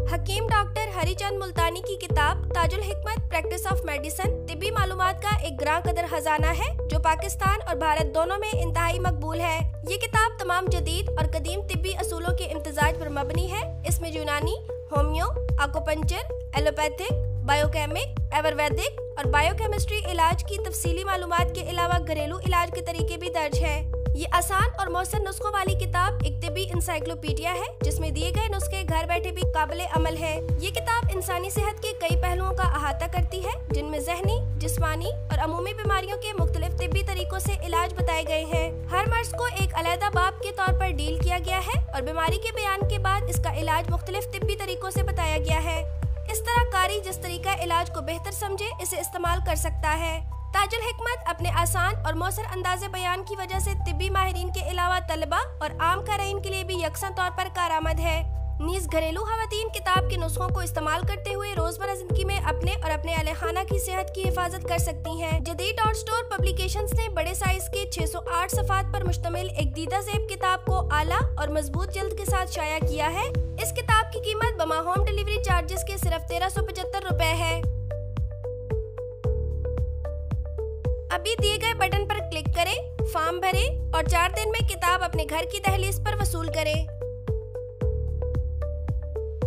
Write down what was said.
हकीम doctor Harichand मुल्तानी की किताब ताजुल हिकमत प्रैक्टिस ऑफ मेडिसिन तिब्बी मालूमात का एक ग्रां कदर खजाना है जो पाकिस्तान और भारत दोनों में इंतहाई मकबूल है। ये किताब तमाम जदीद और कदीम तिब्बी असूलों के इम्तिजाज पर मबनी है। इसमें यूनानी, होम्यो, आकुपंचर, एलोपैथिक, बायोकेमिक, आयुर्वेदिक और बायोकेमिस्ट्री इलाज की तफसीली मालूमात के अलावा घरेलू इलाज के तरीके भी दर्ज है। ये आसान और मौसर नुस्खों वाली किताब एक तिब्बी इंसाइक्लोपीडिया है जिसमें दिए गए नुस्खे घर बैठे भी काबिले अमल है। ये किताब इंसानी सेहत के कई पहलुओं का अहाता करती है जिनमें जहनी, जिस्मानी और अमूमी बीमारियों के मुख्तलिफ तिब्बी तरीकों से इलाज बताए गए हैं। हर मर्ज को एक अलहदा बाब के तौर पर डील किया गया है और बीमारी के बयान के बाद इसका इलाज मुख्तलिफ तिब्बी तरीकों से बताया गया है। इस तरह कारी जिस तरीका इलाज को बेहतर समझे इसे इस्तेमाल कर सकता है। ताजुल हिकमत अपने आसान और मौसर अंदाज़े बयान की वजह से तिब्बी माहिरीन के अलावा तलबा और आम क़ारीन के लिए भी यकसा तौर पर कारआमद है। नीज़ घरेलू ख़वातीन किताब के नुस्खों को इस्तेमाल करते हुए रोज़मर्रा ज़िंदगी में अपने और अपने अहले खाना की सेहत की हिफाजत कर सकती हैं। जदीद डॉट स्टोर पब्लिकेशंस ने बड़े साइज के 608 सफ़ात पर मुश्तमिल एक दीदा ज़ेब किताब को आला और मजबूत जल्द के साथ शाया किया है। इस किताब की कीमत बमा होम डिलीवरी चार्जेस के सिर्फ 1375 रुपए है। अभी दिए गए बटन पर क्लिक करें, फॉर्म भरें और 4 दिन में किताब अपने घर की दहलीज पर वसूल करें।